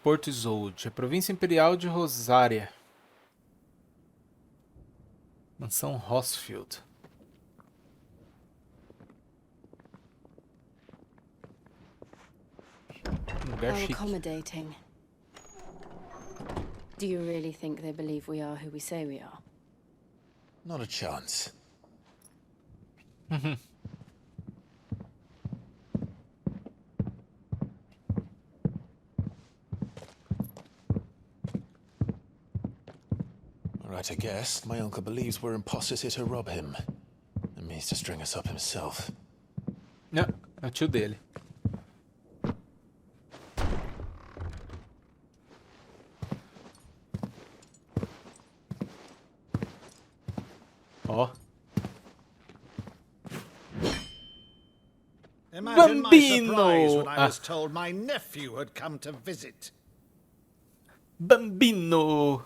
Português, a província imperial de Rosária. Mansão Rossfield. Lugar How chique. accommodating. Do you really think they believe we are who we say we are? Not a chance. Right, I guess. My uncle believes we're imposters here to rob him. And means to string us up himself. Não, é o tio dele. Ó. Imagine my surprise when I Bambino! was told my nephew had come to visit. Bambino!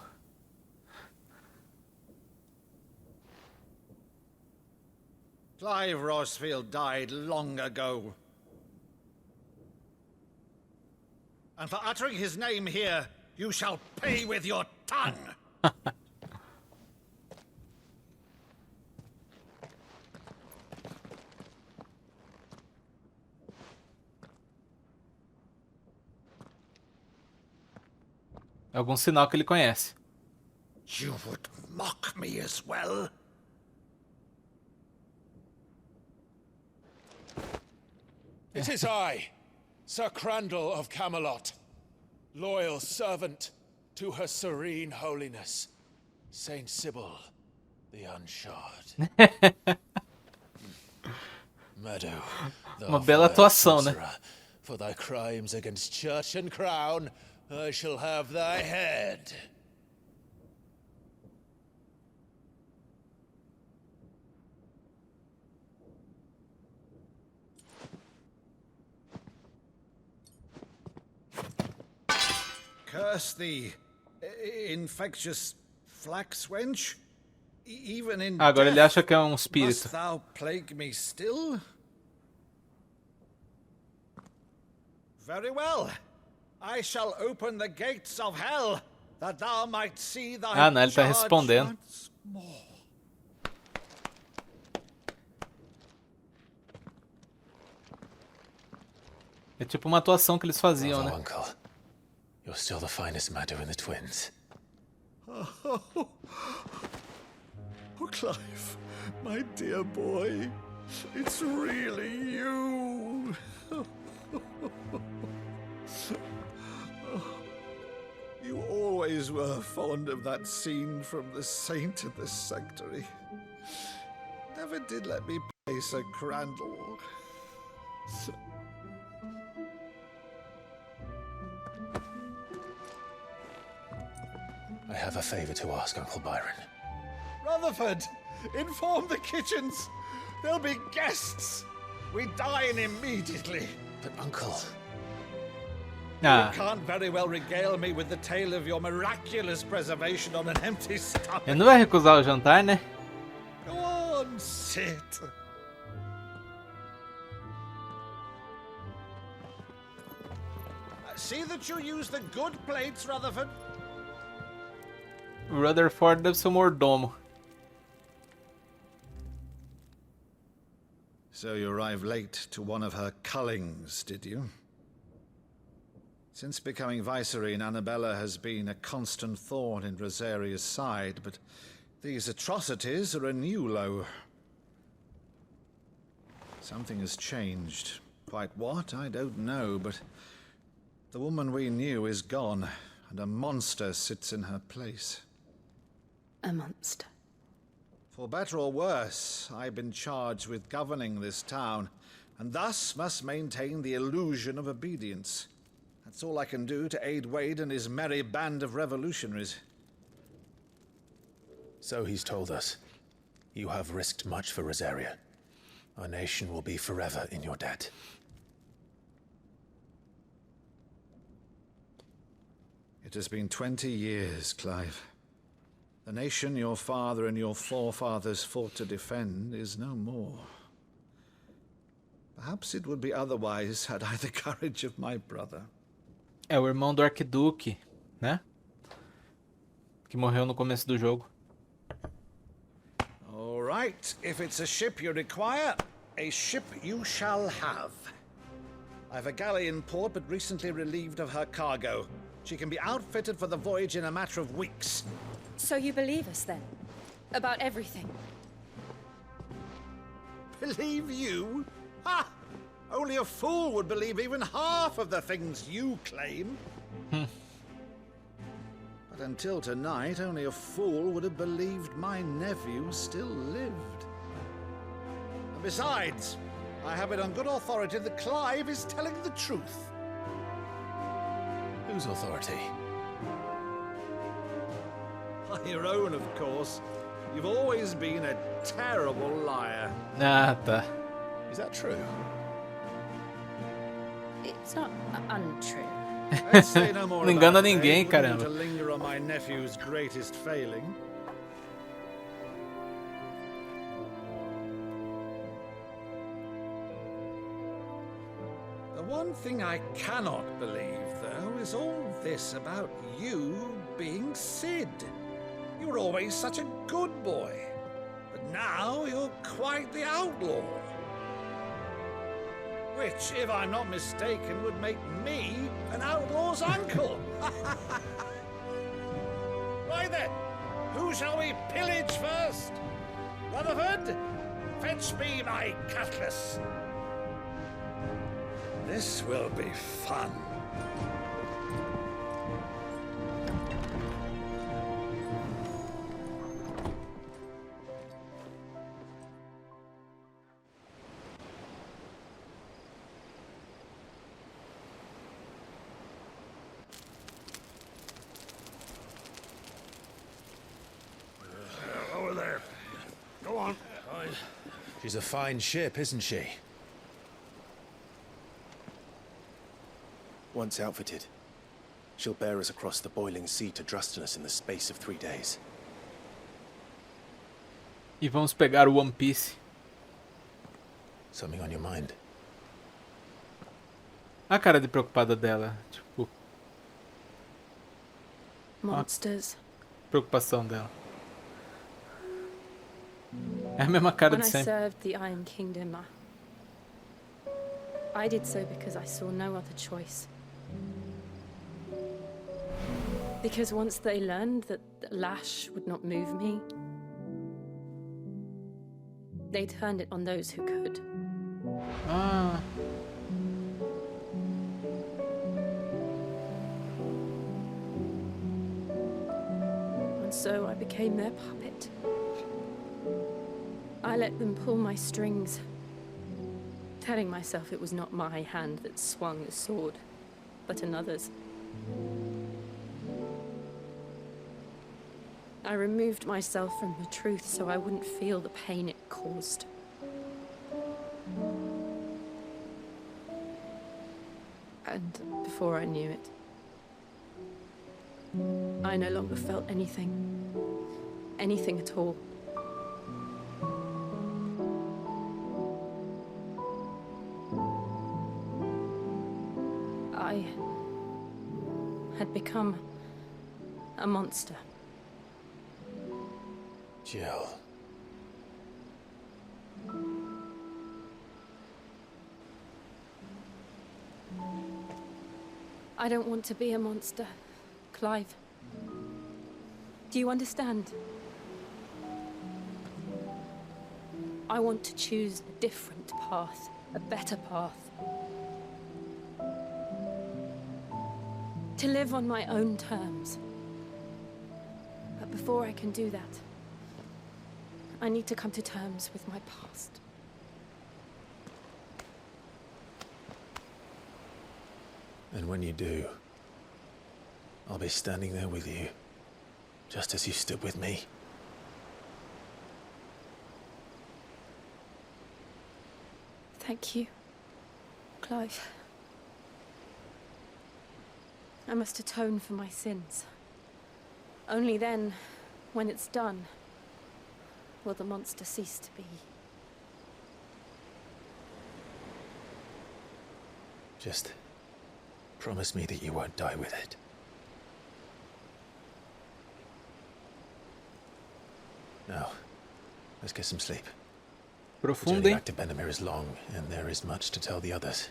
Clive Rossfield died long ago. And for uttering his name here, you shall pay with your tongue. É algum sinal que ele conhece. You would mock me as well? It is I, Sir Crandall of Camelot, loyal servant to her serene holiness, Saint Sybil, the Unshod. Meadow, Uma bela atuação, né? For thy crimes against church and crown, I shall have thy head. Curse thee, infectious flax wench. Even in Agora ele death, acha que é um must espírito. thou plague me still? Very well. I shall open the gates of hell, that thou might see thy Ah, não, ele tá charge respondendo. once more. É tipo uma atuação que eles faziam, Bravo, né? Uncle. You're still the finest Meadow in the twins. Oh, Clive, my dear boy, it's really you. You always were fond of that scene from The Saint of the Sanctuary. Never did let me play Sir Crandall. I have a favor to ask, Uncle Byron. Rutherford, inform the kitchens. There'll be guests. We dine immediately. But, Uncle... Ah, You can't very well regale me with the tale of your miraculous preservation on an empty stomach. ele não vai recusar o jantar, né? Go on, sit. See that you use the good plates, Rutherford. Rutherford deve ser o mordomo. So you arrived late to one of her cullings, did you? Since becoming Vicereine, Annabella has been a constant thorn in Rosaria's side, but these atrocities are a new low. Something has changed. Quite what, I don't know, but the woman we knew is gone, and a monster sits in her place. A monster. For better or worse, I've been charged with governing this town, and thus must maintain the illusion of obedience. That's all I can do to aid Wade and his merry band of revolutionaries. So he's told us. You have risked much for Rosaria. Our nation will be forever in your debt. It has been 20 years, Clive. The nation your father and your forefathers fought to defend is no more. Perhaps it would be otherwise had I the courage of my brother. É o irmão do Arquiduque, né? Que morreu no começo do jogo. All right, if it's a ship you require, a ship you shall have. I've a galley in port, but recently relieved of her cargo. She can be outfitted for the voyage in a matter of weeks. So you believe us then? About everything? Believe you? Ha! Only a fool would believe even half of the things you claim. But until tonight, only a fool would have believed my nephew still lived. And besides, I have it on good authority that Clive is telling the truth. Whose authority? Your own, of course. You've always been a terrible liar. Ah, tá. Is that true? It's not untrue. Let's say no more Não engana about it, ninguém, wouldn't caramba. you, to linger on my nephew's greatest failing. The one thing I cannot believe, though, is all this about you being Sid. You were always such a good boy, but now you're quite the outlaw. Which, if I'm not mistaken, would make me an outlaw's uncle. Right then, who shall we pillage first? Rutherford, fetch me my cutlass. This will be fun. Over there. Go on. She's a fine ship, isn't she? Once outfitted, she'll bear us across the boiling sea to Drustinus in the space of 3 days. E vamos pegar o One Piece. Something on your mind? A cara de preocupada dela. Tipo, Monsters. preocupação dela. É a mesma cara When de I sempre. served the Iron Kingdom, I did so because I saw no other choice. Because once they learned that the lash would not move me, they turned it on those who could. Ah, And so I became their puppet. I let them pull my strings, telling myself it was not my hand that swung the sword, but another's. I removed myself from the truth so I wouldn't feel the pain it caused. And before I knew it, I no longer felt anything. Anything at all. I had become a monster. Jill. I don't want to be a monster, Clive. Do you understand? I want to choose a different path, a better path. To live on my own terms. But before I can do that, I need to come to terms with my past. And when you do, I'll be standing there with you, just as you stood with me. Thank you, Clive. I must atone for my sins. Only then, when it's done, will the monster cease to be. Just Promise me that you won't die with it. Now, let's get some sleep. The journey Aprofundem. back to Benamir is long, and there is much to tell the others.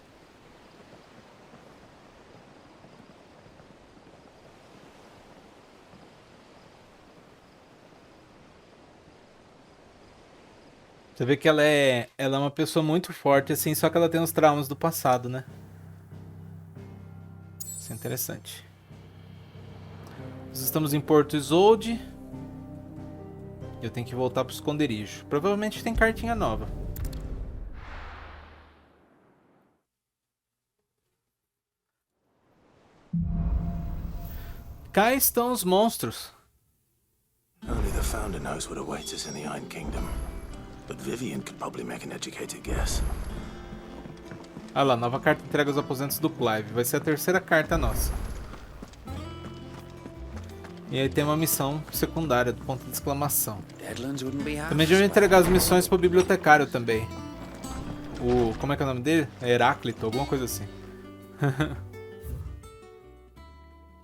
Você vê que ela é uma pessoa muito forte, assim, só que ela tem uns traumas do passado, né? Isso é interessante. Nós estamos em Porto Isolde. Eu tenho que voltar pro esconderijo. Provavelmente tem cartinha nova. Cá estão os monstros. Only the Founder knows what awaits us in the Iron Kingdom. But Vivian could probably make an educated guess. Ah lá, nova carta entrega aos aposentos do Clive. Vai ser a terceira carta nossa. E aí tem uma missão secundária, do ponto de exclamação. Também devemos entregar as missões pro bibliotecário também. Como é que é o nome dele? É Heráclito, alguma coisa assim.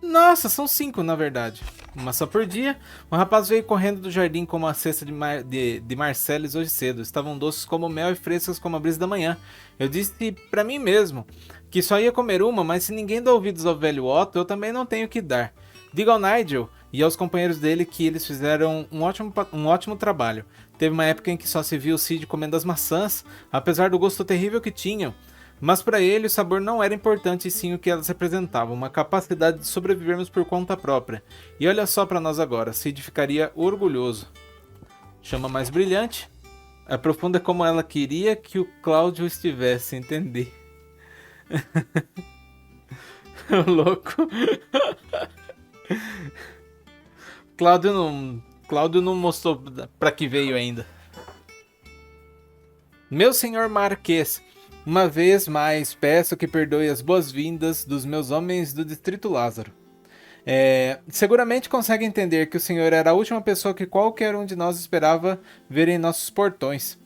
Nossa, são 5 na verdade. Uma só por dia. Um rapaz veio correndo do jardim com uma cesta de Marceles hoje cedo. Estavam doces como mel e frescas como a brisa da manhã. Eu disse pra mim mesmo que só ia comer uma, mas se ninguém dá ouvidos ao velho Otto, eu também não tenho que dar. Diga ao Nigel e aos companheiros dele que eles fizeram um ótimo trabalho. Teve uma época em que só se via o Cid comendo as maçãs, apesar do gosto terrível que tinham. Mas para ele o sabor não era importante e sim o que elas representavam, uma capacidade de sobrevivermos por conta própria. E olha só para nós agora, Cid ficaria orgulhoso. Chama mais brilhante. Aprofunda como ela queria que o Cláudio estivesse, entendi. Louco. Cláudio não mostrou para que veio ainda. Meu senhor Marquês, uma vez mais, peço que perdoe as boas-vindas dos meus homens do Distrito Lázaro. Seguramente consegue entender que o senhor era a última pessoa que qualquer um de nós esperava ver em nossos portões.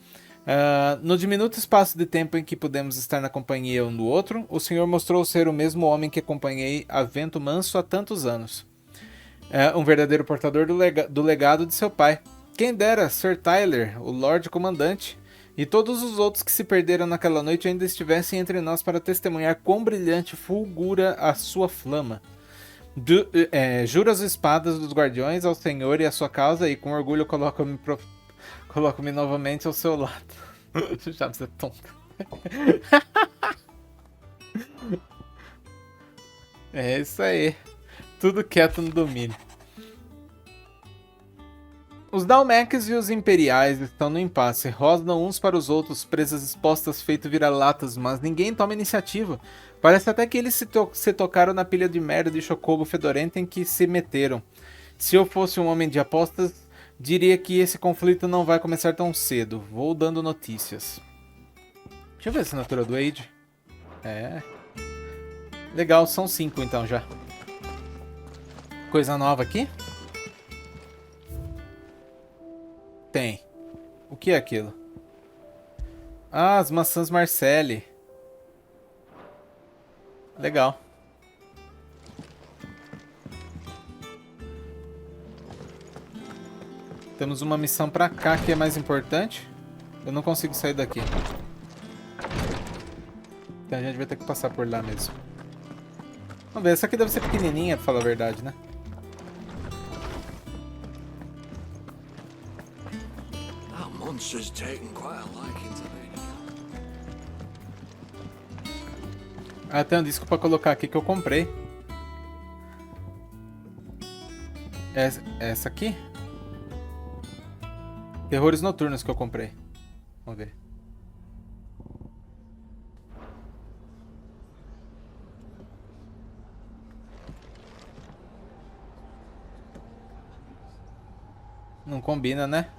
No diminuto espaço de tempo em que pudemos estar na companhia um do outro, o senhor mostrou ser o mesmo homem que acompanhei a vento manso há tantos anos. Um verdadeiro portador do legado de seu pai. Quem dera Sir Tyler, o Lorde Comandante, e todos os outros que se perderam naquela noite ainda estivessem entre nós para testemunhar quão brilhante fulgura a sua flama. Juro as espadas dos guardiões ao Senhor e à sua causa, e com orgulho coloco-me novamente ao seu lado. Já você é tonto. É isso aí. Tudo quieto no domínio. Os Dalmeques e os Imperiais estão no impasse, rosnam uns para os outros, presas expostas feito vira-latas, mas ninguém toma iniciativa. Parece até que eles se tocaram na pilha de merda de chocobo fedorenta em que se meteram. Se eu fosse um homem de apostas, diria que esse conflito não vai começar tão cedo. Vou dando notícias. Deixa eu ver a assinatura do Age. Legal, são 5 então já. Coisa nova aqui? Tem. O que é aquilo? Ah, as maçãs Marcelle. Legal. Temos uma missão pra cá que é mais importante. Eu não consigo sair daqui. Então a gente vai ter que passar por lá mesmo. Vamos ver, essa aqui deve ser pequenininha, pra falar a verdade, né? Monster's taken quite a liking to me. Ah, tem um disco pra colocar aqui que eu comprei. Essa aqui? Terrores Noturnos que eu comprei. Vamos ver. Não combina, né?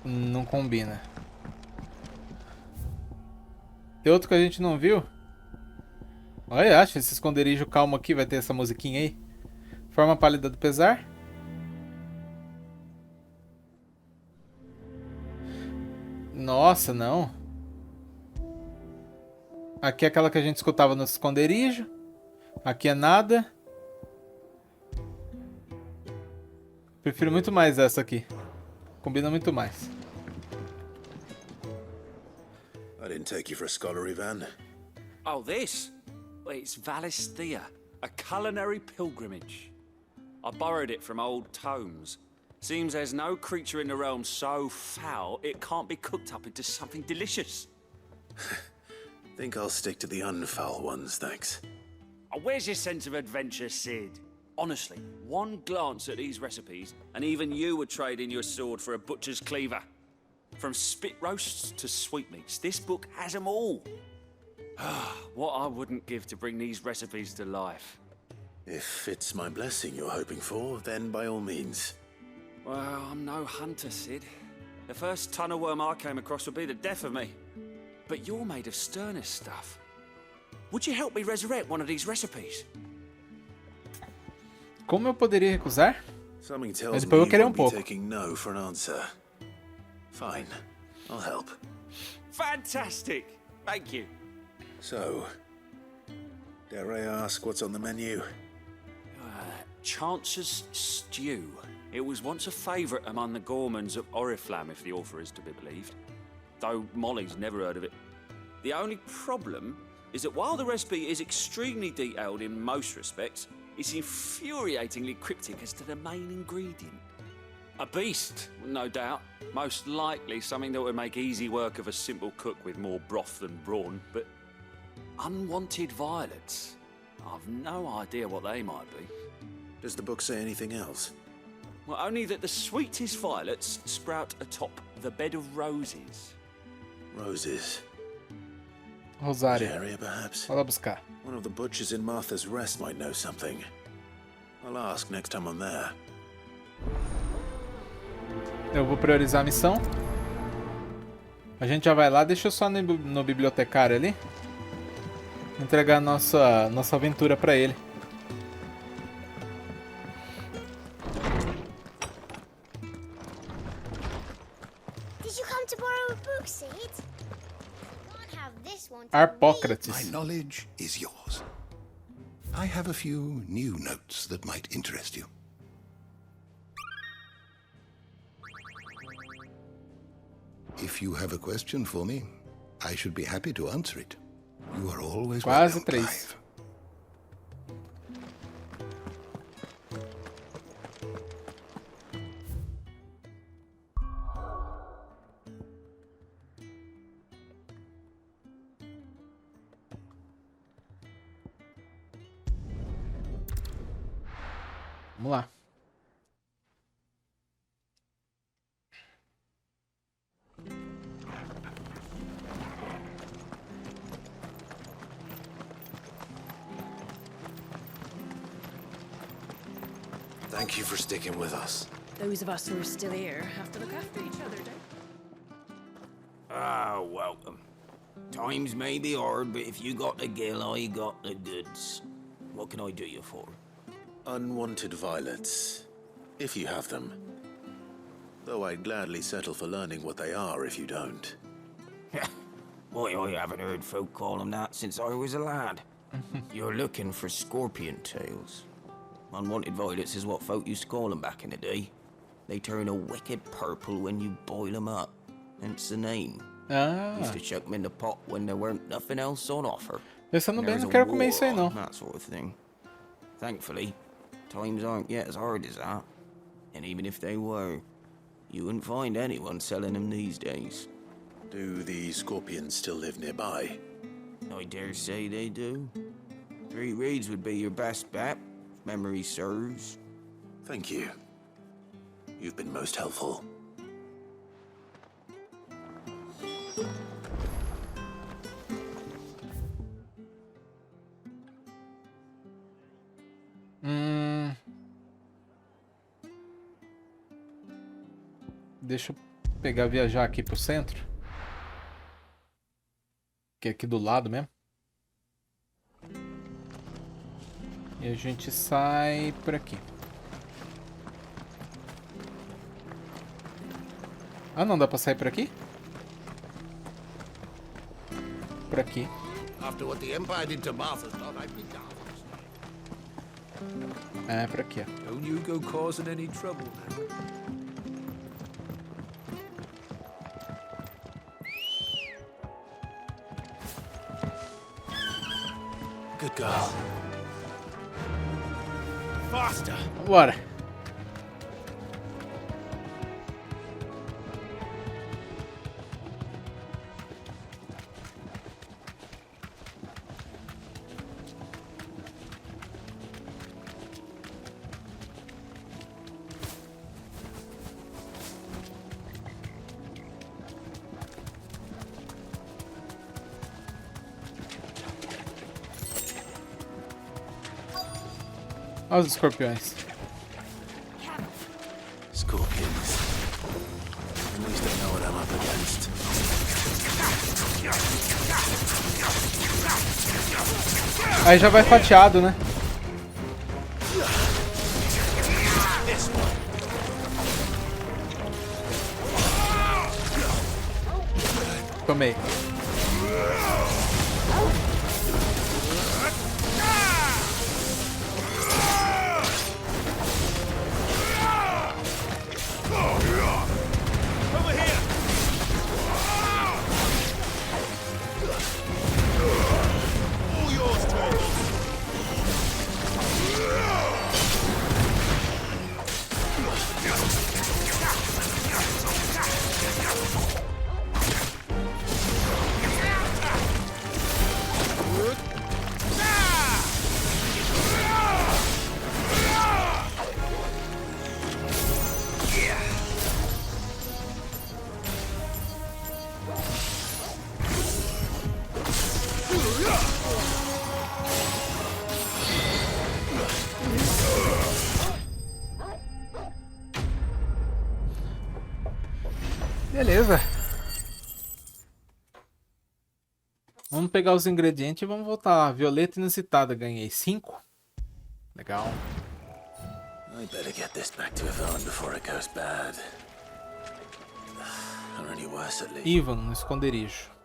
Não combina. Tem outro que a gente não viu? Olha, acho esse esconderijo calmo aqui vai ter essa musiquinha aí. Forma pálida do pesar. Nossa, não. Aqui é aquela que a gente escutava no esconderijo. Aqui é nada. Prefiro muito mais essa aqui. Combina muito mais. I didn't take you for a scholar, Ivan. Oh, this? Well, it's Valisthea, a culinary pilgrimage. I borrowed it from old tomes. Seems there's no creature in the realm so foul it can't be cooked up into something delicious. Think I'll stick to the unfoul ones, thanks. Oh, where's your sense of adventure, Sid? Honestly, one glance at these recipes, and even you would trade in your sword for a butcher's cleaver. From spit roasts to sweetmeats, this book has them all. What I wouldn't give to bring these recipes to life. If it's my blessing you're hoping for, then by all means. Well, I'm no hunter, Sid. The first ton of worm I came across would be the death of me. But you're made of sterner stuff. Would you help me resurrect one of these recipes? Como eu poderia recusar? Something Mas tells me depois eu vou you querer won't be pouco. taking no for an answer. Fine, I'll help. Fantastic! Thank you. So, dare I ask what's on the menu? Chance's Stew. It was once a favourite among the gourmands of Oriflamme, if the author is to be believed. Though Molly's never heard of it. The only problem is that while the recipe is extremely detailed in most respects, it's infuriatingly cryptic as to the main ingredient. A beast, no doubt. Most likely something that would make easy work of a simple cook with more broth than brawn, but unwanted violets. I've no idea what they might be. Does the book say anything else? Well, only that the sweetest violets sprout atop the bed of roses. Roses. Rosário. Area, perhaps? Vou lá buscar. One of the butchers in Martha's Rest might know something. I'll ask next time I'm there. Eu vou priorizar a missão. A gente já vai lá. Deixa eu só no bibliotecário ali. Entregar nossa aventura pra ele. Did you come to borrow a book, Sid? Can't have this one. My Harpócrates. knowledge is yours. I have a few new notes that might interest you. If you have a question for me, I should be happy to answer it. You are always Quase welcome, 3. Clive. Vamos lá. Thank you for sticking with us. Those of us who are still here have to look after each other, don't Ah, welcome. Times may be hard, but if you got the gill, I got the goods. What can I do you for? Unwanted violets, if you have them. Though I'd gladly settle for learning what they are if you don't. Why, I haven't heard folk call them that since I was a lad. You're looking for scorpion tails. Unwanted violets is what folk used to call them back in the day. They turn a wicked purple when you boil them up. Hence the name. Ah, Used to chuck them in the pot when there weren't nothing else on offer. pensando There bem, was não a quero comer isso war aí não. on, that sort of thing. Thankfully, times aren't yet as hard as that. And even if they were, you wouldn't find anyone selling them these days. Do the scorpions still live nearby? I dare say they do. 3 reeds would be your best bet, if memory serves. Thank you. You've been most helpful. Deixa eu pegar, viajar aqui pro centro. Que é aqui do lado mesmo. E a gente sai por aqui. Ah, não dá pra sair por aqui? por aqui. After what the Empire did to Martha's lot, I'd be down. É, por aqui, ó. Don't you go causing any trouble now. Good girl. Faster! Bora. Olha os escorpiões. Scorpions. At least I know what I'm up against. Aí já vai fatiado, né? Tomei. Beleza. Vamos pegar os ingredientes e vamos voltar lá. Violeta inusitada, ganhei 5. Legal. I better get this back to Yvonne before it goes bad. Or any worse at least. Ivan, no esconderijo.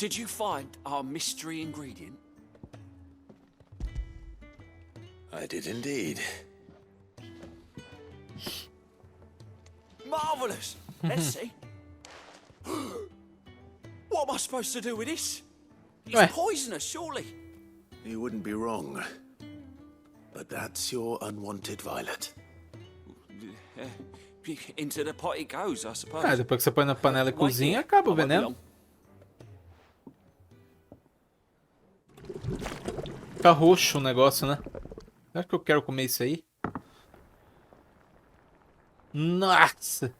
Did you find our mystery ingredient? I did indeed. Marvellous! Let's see. What am I supposed to do with this? It's Right. poisonous, surely. You wouldn't be wrong. But that's your unwanted violet. Into the pot it goes, I suppose. Ah, depois que você põe na panela e Wait cozinha, here. acaba o I won't be veneno. long. Fica roxo o negócio, né? Será que eu quero comer isso aí? Nossa!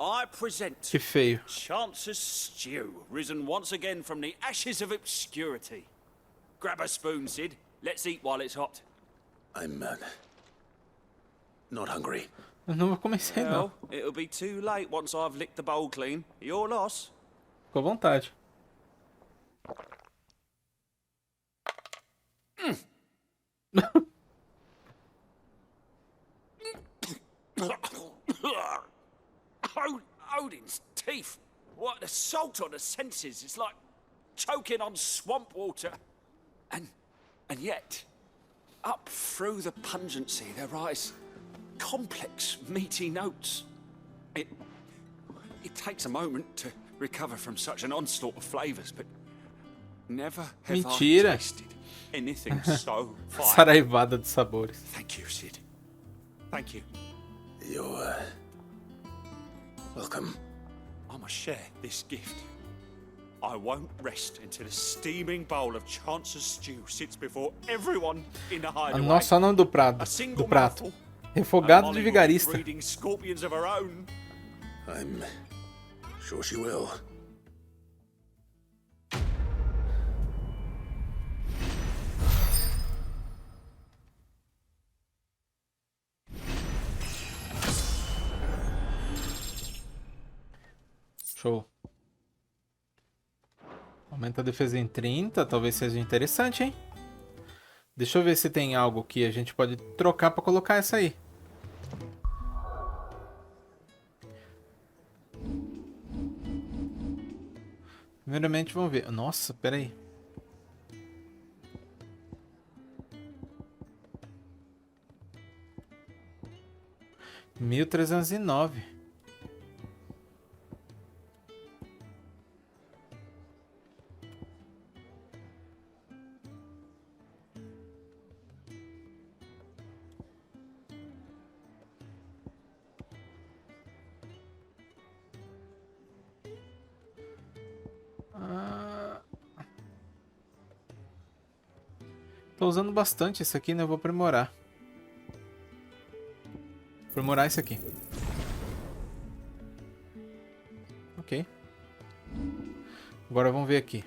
I present Que feio. Chance's stew, risen once again from the ashes of obscurity. Grab a spoon, Sid. Let's eat while it's hot. I'm not hungry. Eu não vou comer isso aí, não. Well, it'll be too late once I've licked the bowl clean. Your loss. Ficou à vontade. Odin's teeth. What the salt on the senses. It's like choking on swamp water. And yet, up through the pungency there rise complex, meaty notes. It takes a moment to recover from such an onslaught of flavors, but never have Mentira. I tasted anything so fine. Saraivada de sabores. Thank you, Sid. Thank you. You're welcome. I must share this gift. I won't rest until a steaming bowl of Chance's stew sits before everyone in the hideaway. Nossa, olha o nome do prato. A single Do prato. mouthful, Refogado and de Molly will be vigarista. breeding scorpions of her own. I'm sure she will. Show. Aumenta a defesa em 30, talvez seja interessante, hein? Deixa eu ver se tem algo que a gente pode trocar pra colocar essa aí. Primeiramente, vamos ver. Nossa, peraí. $1.309. Tô usando bastante esse aqui, né? Eu vou aprimorar. Aprimorar esse aqui. Ok. Agora vamos ver aqui.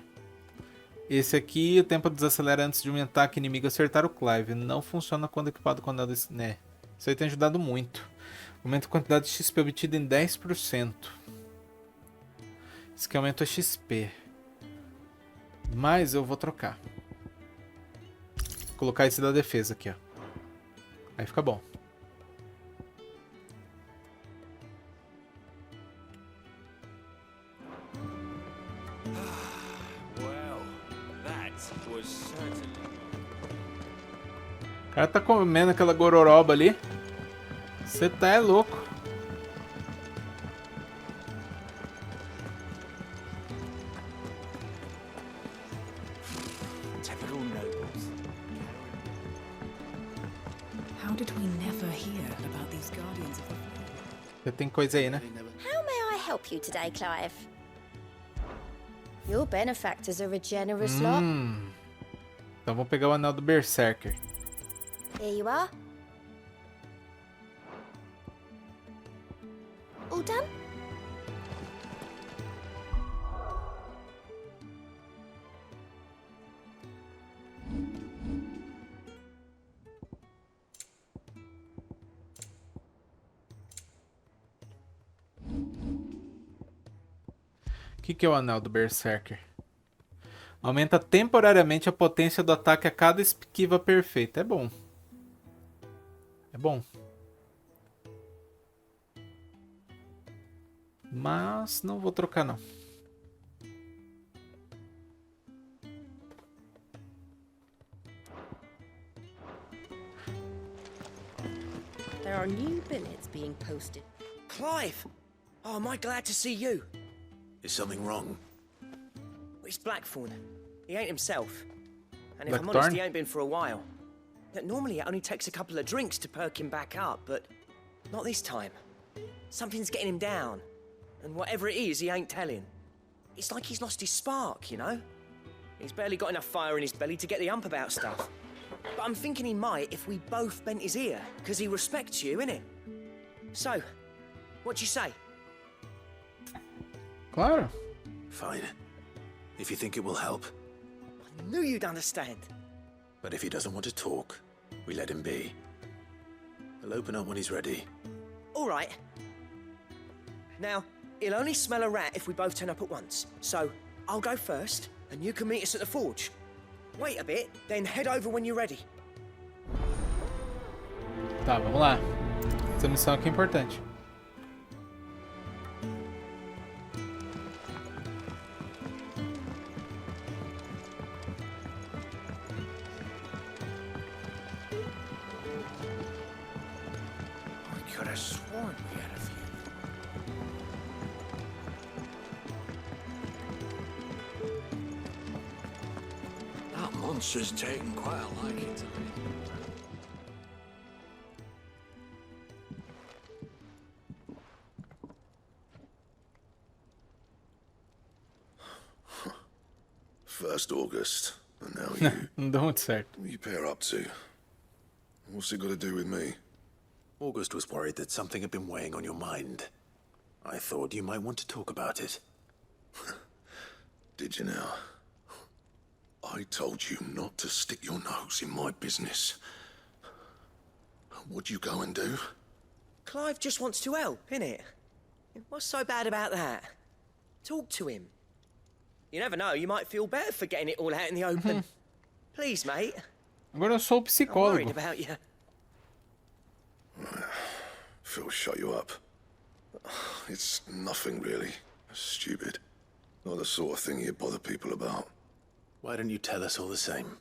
Esse aqui, o tempo desacelera antes de um ataque inimigo acertar o Clive. Não funciona quando equipado com nada, né? Isso aí tem ajudado muito. Aumenta a quantidade de XP obtida em 10%. Esse aqui aumenta a XP. Mas eu vou trocar. Vou colocar esse da defesa aqui, ó. Aí fica bom. O cara tá comendo aquela gororoba ali. Você tá é louco. Você tem coisa aí, né? How may I help you today, Clive? Your benefactors are a generous lot. Então vamos pegar o anel do Berserker. Here you are. All done? O que é o anel do Berserker? Aumenta temporariamente a potência do ataque a cada esquiva perfeita. É bom. É bom. Mas não vou trocar, não. There are new billets being posted. Clive! Oh, am I glad to see you? Is something wrong? It's Blackthorn. He ain't himself. And if I'm Blackthorn? honest, he ain't been for a while. Normally it only takes a couple of drinks to perk him back up, but not this time. Something's getting him down. And whatever it is, he ain't telling. It's like he's lost his spark, you know? He's barely got enough fire in his belly to get the ump about stuff. But I'm thinking he might if we both bent his ear, because he respects you, innit? So, what you say? Claro. Fine. If you think it will help. I knew you'd understand. But if he doesn't want to talk, we let him be. He'll open up when he's ready. All right. Now, he'll only smell a rat if we both turn up at once. So, I'll go first, and you can meet us at the forge. Wait a bit, then head over when you're ready. Tá, vamos lá. Essa missão aqui é importante. I could have sworn we had a few. That monster's taken quite a liking to me. First August, and now you. Não deu muito certo. What are you pair up to? What's it got to do with me? August was worried that something had been weighing on your mind. I thought you might want to talk about it. Did you now? I told you not to stick your nose in my business. What'd you go and do? Clive just wants to help, innit? What's so bad about that? Talk to him. You never know, you might feel better for getting it all out in the open. Please, mate. Agora eu sou o I'm worried psicólogo. about you. Phil, shut you up. It's nothing really. Stupid. Not the sort of thing you bother people about. Why don't you tell us all the same?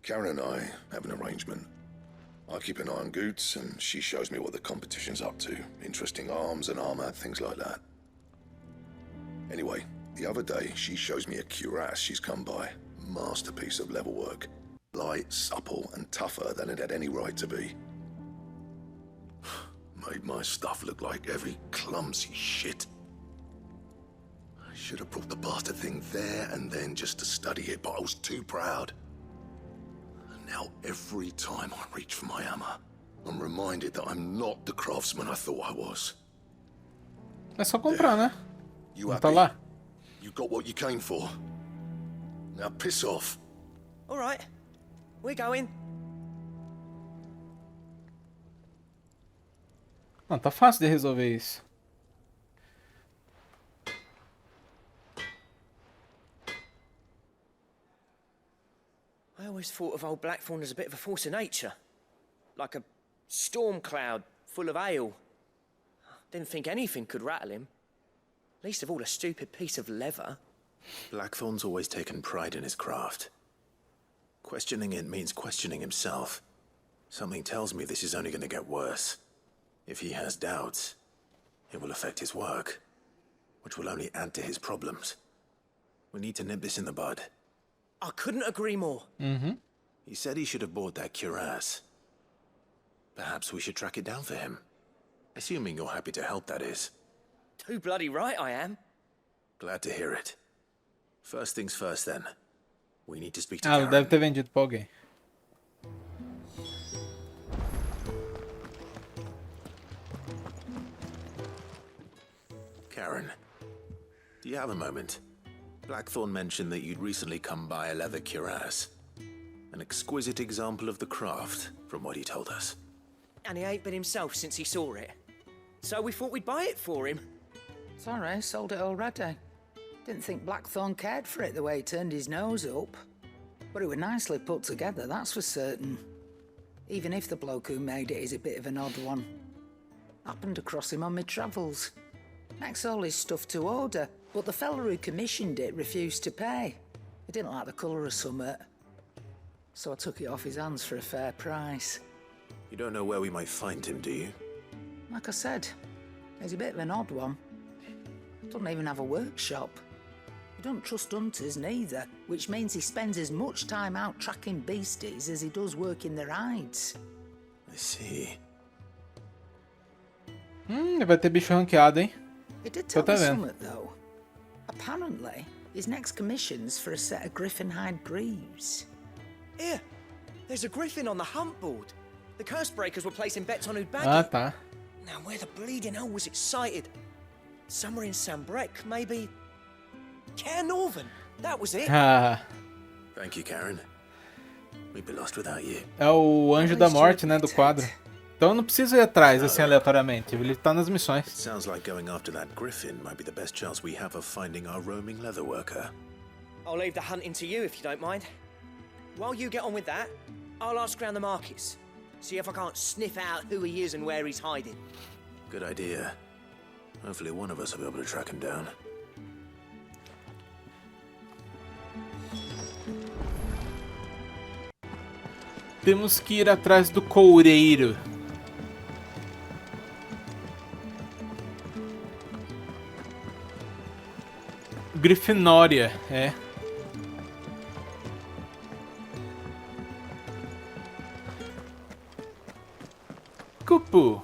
Karen and I have an arrangement. I keep an eye on Goots, and she shows me what the competition's up to. Interesting arms and armor, things like that. Anyway, the other day, she shows me a cuirass she's come by. Masterpiece of level work. Light, supple, and tougher than it had any right to be. Made my stuff look like heavy, clumsy shit. I should have brought the bastard thing there and then just to study it, but I was too proud. And now every time I reach for my hammer, I'm reminded that I'm not the craftsman I thought I was. É só comprar, né? You Não tá happy? lá? You got what you came for. Now piss off. All right, we're going. Não, tá fácil de resolver isso. I always thought of old Blackthorn as a bit of a force of nature. Like a storm cloud full of ale. Didn't think anything could rattle him. Least of all a stupid piece of leather. Blackthorn's always taken pride in his craft. Questioning it means questioning himself. Something tells me this is only going to get worse. If he has doubts, it will affect his work, which will only add to his problems. We need to nip this in the bud. I couldn't agree more. He said he should have bought that cuirass. Perhaps we should track it down for him. Assuming you're happy to help, that is. Too bloody right I am. Glad to hear it. First things first, then. We need to speak to Ah, Karen. deve ter vendido pra alguém. Karen, do you have a moment? Blackthorn mentioned that you'd recently come by a leather cuirass. An exquisite example of the craft, from what he told us. And he ain't been himself since he saw it. So we thought we'd buy it for him. Sorry, sold it already. Didn't think Blackthorn cared for it the way he turned his nose up. But it was nicely put together, that's for certain. Even if the bloke who made it is a bit of an odd one. Happened across him on my travels. Makes all his stuff to order, but the fella who commissioned it refused to pay. He didn't like the colour of summit. So I took it off his hands for a fair price. You don't know where we might find him, do you? Like I said, he's a bit of an odd one. Doesn't even have a workshop. He don't trust hunters neither, which means he spends as much time out tracking beasties as he does working their hides. I see. Vai ter bicho ranqueado, hein? He did Tô tell me até vendo. something, though. Apparently, his next commission's for a set of griffin hide greaves. Here, there's a griffin on the hunt board. The curse breakers were placing bets on who'd bag Ah, it. tá. Now, where the bleeding hell was it sighted? Somewhere in Sambrec, maybe. Cairnorvin, that was it. Ah, Thank you, Karen. We'd be lost without you. é o Anjo da Morte, né, do quadro. Então eu não preciso ir atrás, assim, aleatoriamente. Ele tá nas missões. Sounds like going after that griffin might be the best chance we have of finding our roaming leather worker. I'll leave the hunting to you if you don't mind. While you get on with that, I'll ask around the markets. See if I can't sniff out who he is and where he's hiding. Good idea. Hopefully one of us will be able to track him down. Temos que ir atrás do coureiro. Grifinória, é. Cupu.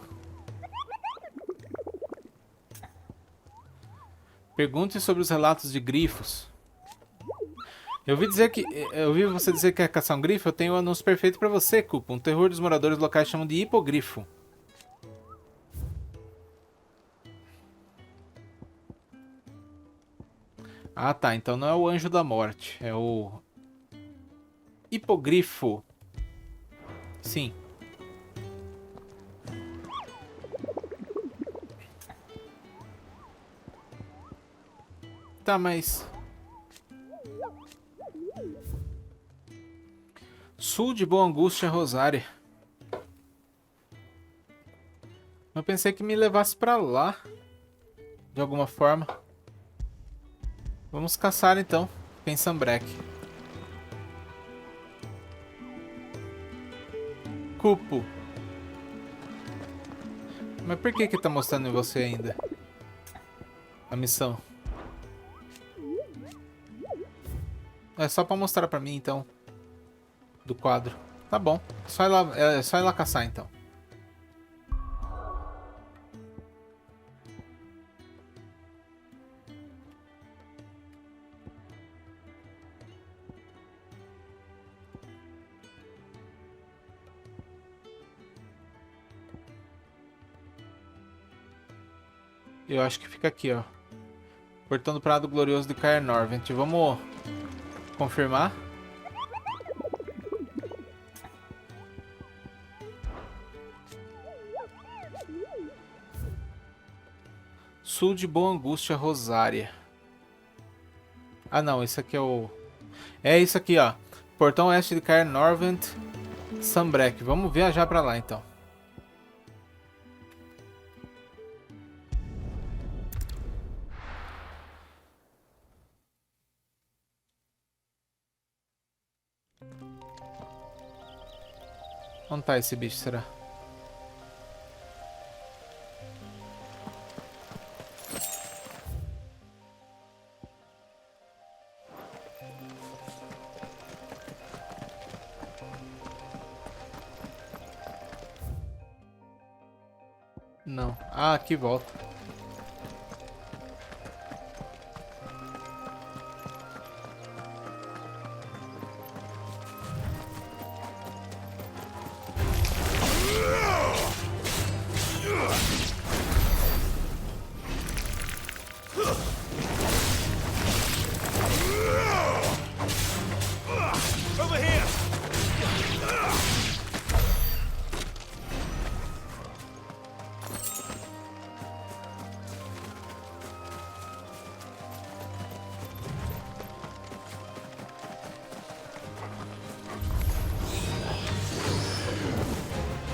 Pergunte sobre os relatos de grifos. Eu ouvi você dizer que quer caçar um grifo. Eu tenho o anúncio perfeito pra você, Cupo. Um terror dos moradores locais chamam de hipogrifo. Ah, tá. Então não é o Anjo da Morte. É o hipogrifo. Sim. Tá, mas... Sul de Boa Angústia, Rosária. Eu pensei que me levasse pra lá. De alguma forma. Vamos caçar então. Em Sambrec. Cupo. Mas por que tá mostrando em você ainda? A missão. É só pra mostrar pra mim então. Do quadro. Tá bom. É só ir lá caçar então. Eu acho que fica aqui, ó. Portão do Prado Glorioso de Caer Norvent. Vamos confirmar. Sul de Boa Angústia, Rosária. Ah, não. Esse aqui é o... É isso aqui, ó. Portão Oeste de Caer Norvent, Sambrec. Vamos viajar pra lá, então. Onde tá esse bicho, será? Não. Ah, aqui volta.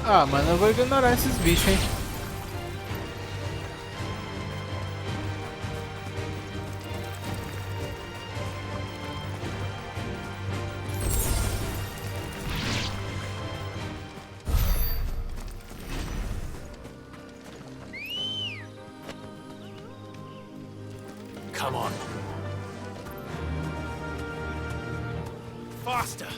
Ah, mano, eu vou ignorar esses bichos, hein. Come on. Faster.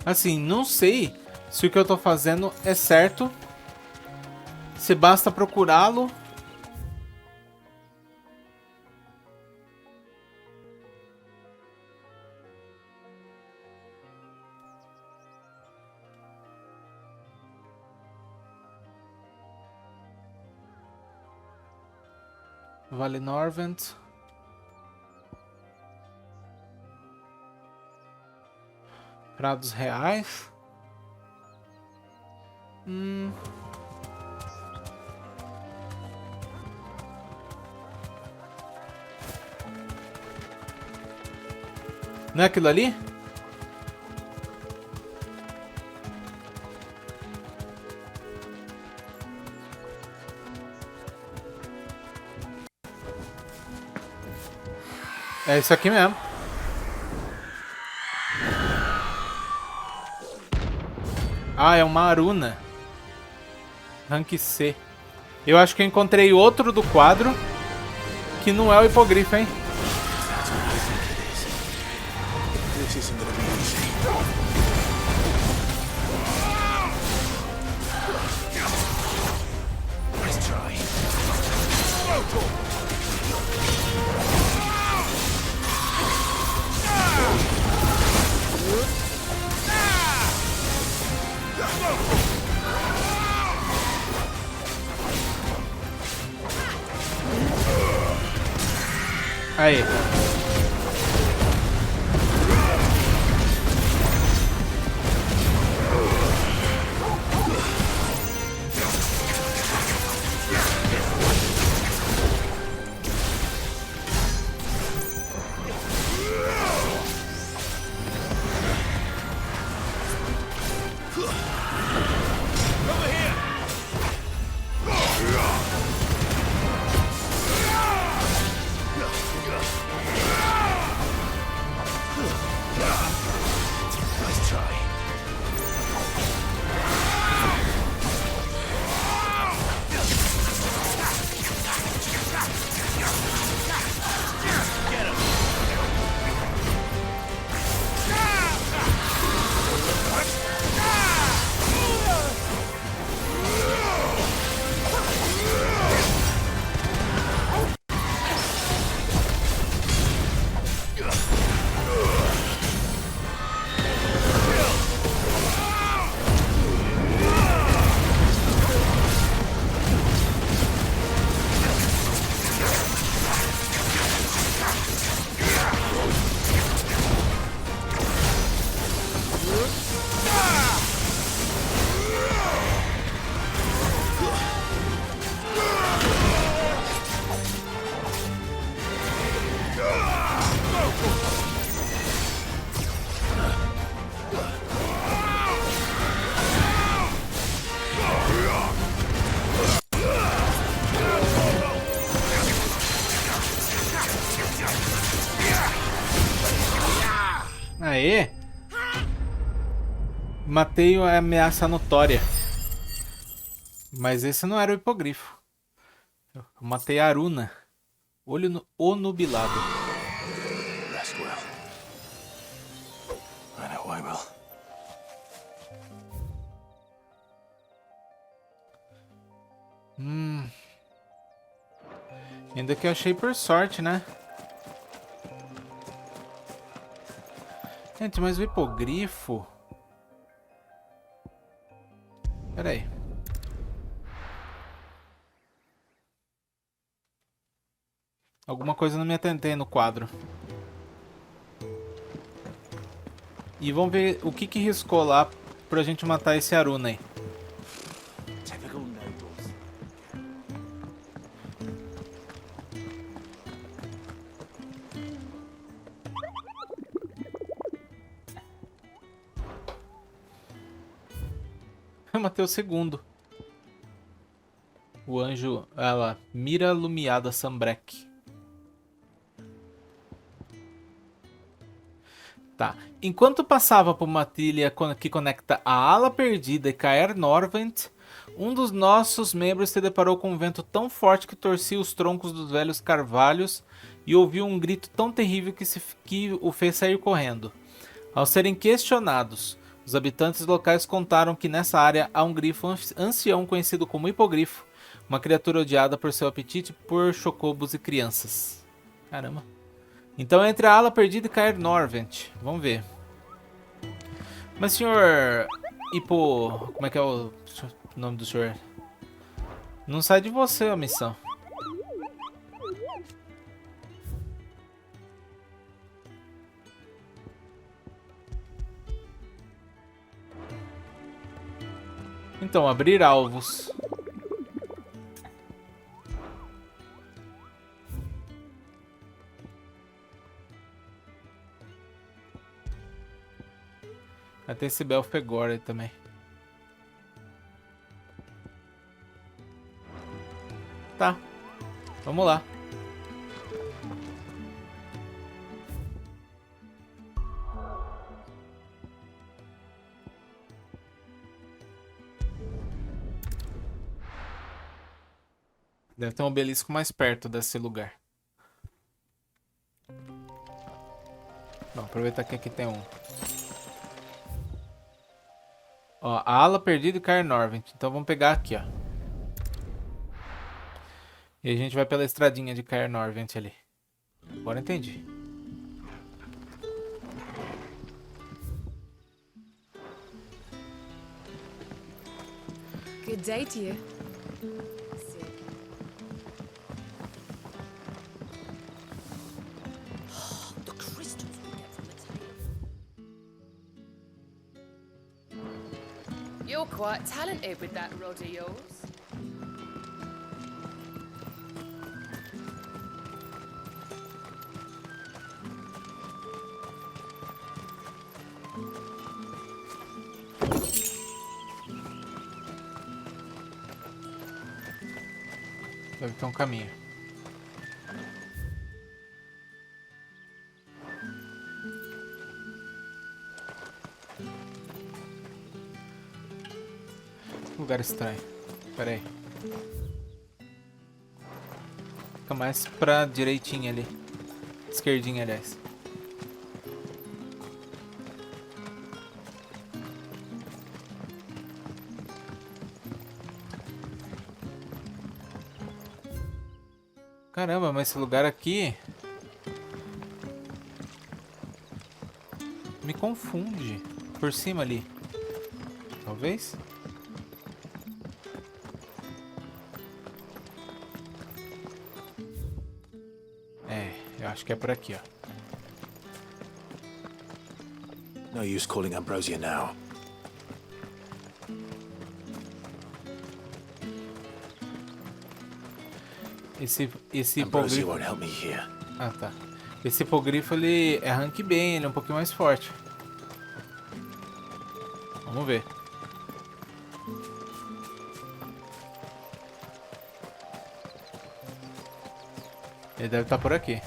Assim, não sei se o que eu tô fazendo é certo. Se basta procurá-lo. Vale Norvent. Prados Reais. Não é aquilo ali? É isso aqui mesmo. Ah, é uma Aruna. Rank C. Eu acho que eu encontrei outro do quadro que não é o hipogrifo, hein? This isn't gonna be easy. Nice try. Aí. Aê! Matei a ameaça notória. Mas esse não era o hipogrifo. Eu matei a Aruna. Olho no Dublado. Rest well. I know I will. Ainda que eu achei por sorte, né? Gente, mas o hipogrifo... Pera aí. Alguma coisa não me atentei no quadro. E vamos ver o que riscou lá pra gente matar esse Aruna aí. Typical nobles. Eu matei o segundo. O anjo... Ela... Mira Lumiada Sambrek. Tá. Enquanto passava por uma trilha que conecta a Ala Perdida e Caer Norvent, um dos nossos membros se deparou com um vento tão forte que torcia os troncos dos velhos carvalhos e ouviu um grito tão terrível que o fez sair correndo. Ao serem questionados, os habitantes locais contaram que nessa área há um grifo ancião conhecido como hipogrifo, uma criatura odiada por seu apetite por chocobos e crianças. Caramba. Então entre a Ala Perdida e Caer Norvent. Vamos ver. Mas senhor... Como é que é o nome do senhor? Não sai de você a missão. Então, abrir alvos. Até esse Belfegor aí também. Tá. Vamos lá. Deve ter um obelisco mais perto desse lugar. Bom, aproveitar que aqui tem um. Ó, a ala perdida e Cair Norvent. Então vamos pegar aqui, ó. E a gente vai pela estradinha de Cair Norvent ali. Agora entendi. Good day to you. The crystals we get from the tail. You're quite talented with that rod of yours. Deve ter um caminho. Lugar estranho. Pera aí. Fica mais pra direitinha ali. Esquerdinha, aliás. Caramba, mas esse lugar aqui me confunde. Por cima ali. Talvez? É, eu acho que é por aqui, ó. No use calling Ambrosia now. Esse Ambrosia hipogrifo... won't help me here. Ah, tá. Esse hipogrifo, ele é rank bem, ele é um pouquinho mais forte. Vamos ver. Ele deve estar por aqui.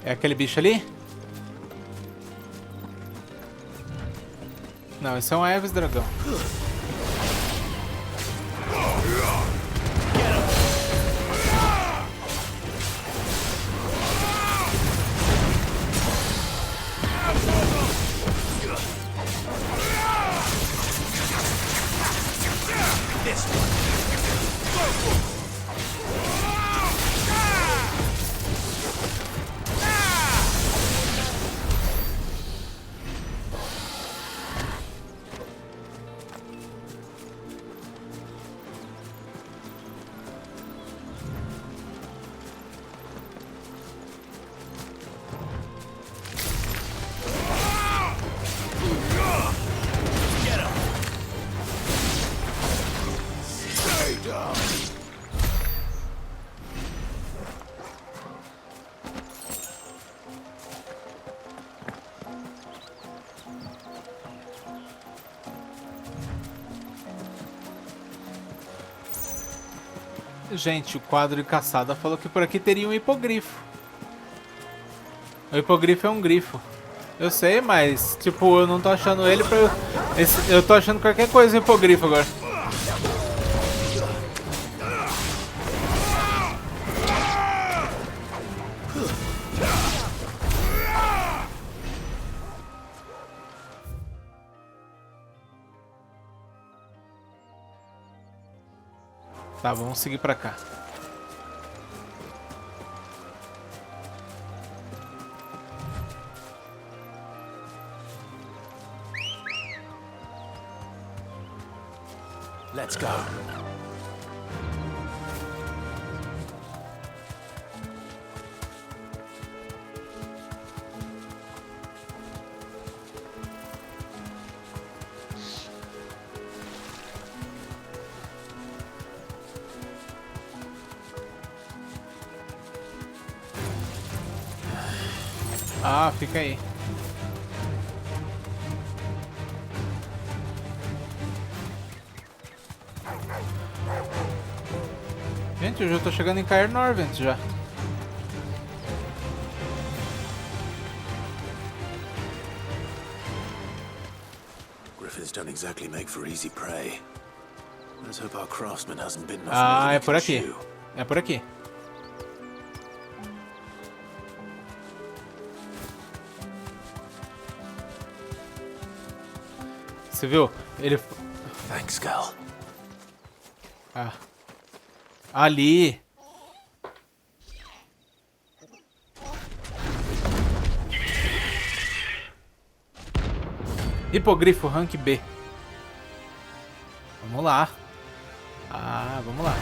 É aquele bicho ali? Não, esse é um Aves dragão. Gente, o quadro de caçada falou que por aqui teria um hipogrifo. O hipogrifo é um grifo. Eu sei, mas, tipo, eu não tô achando ele pra... Eu tô achando qualquer coisa hipogrifo agora. Tá, vamos seguir pra cá. Let's go. Ah, fica aí. Gente, eu já tô chegando em Caer Norvent já. Griffins don't exactly make for easy prey. Let's hope our craftsman hasn't been off Ah, more é than por he can aqui. chew. É por aqui. Você viu? Ele... Thanks, Gal. Ah. Ali. Hipogrifo, rank B. Vamos lá. Ah, vamos lá.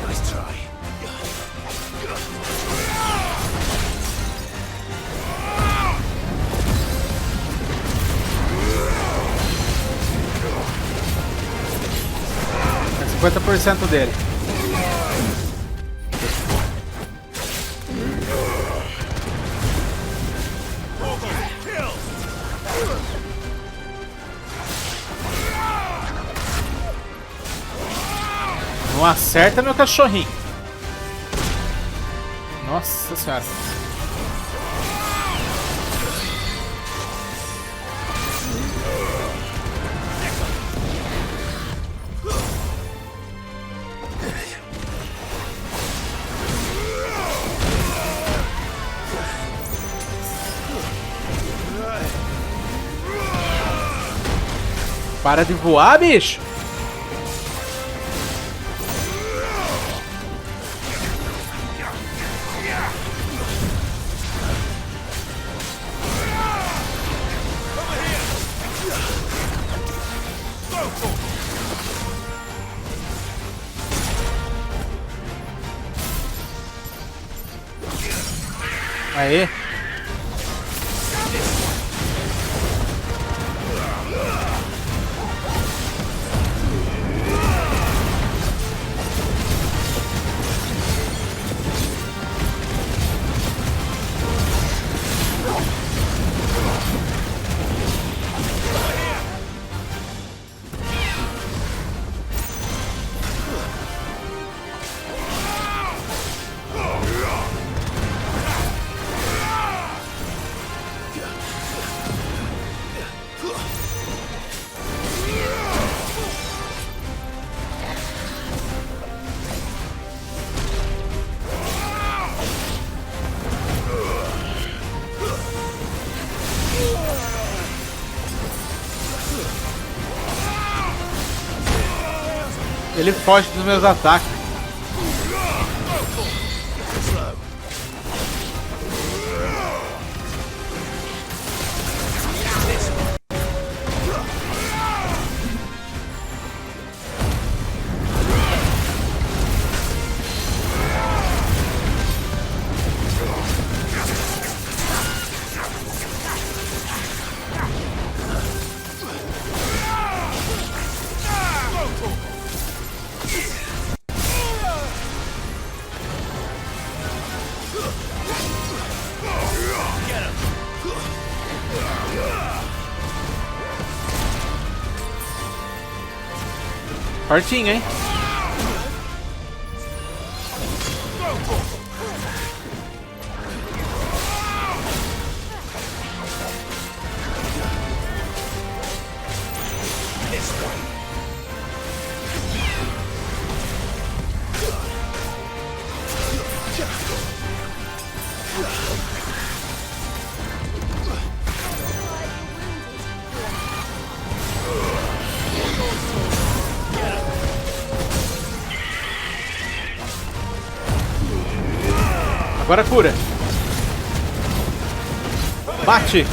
Nice try. É 50% dele. Não acerta meu cachorrinho. Nossa senhora. Para de voar, bicho. Aê. Ele foge dos meus ataques. Fortinho, hein? Agora cura. Bate.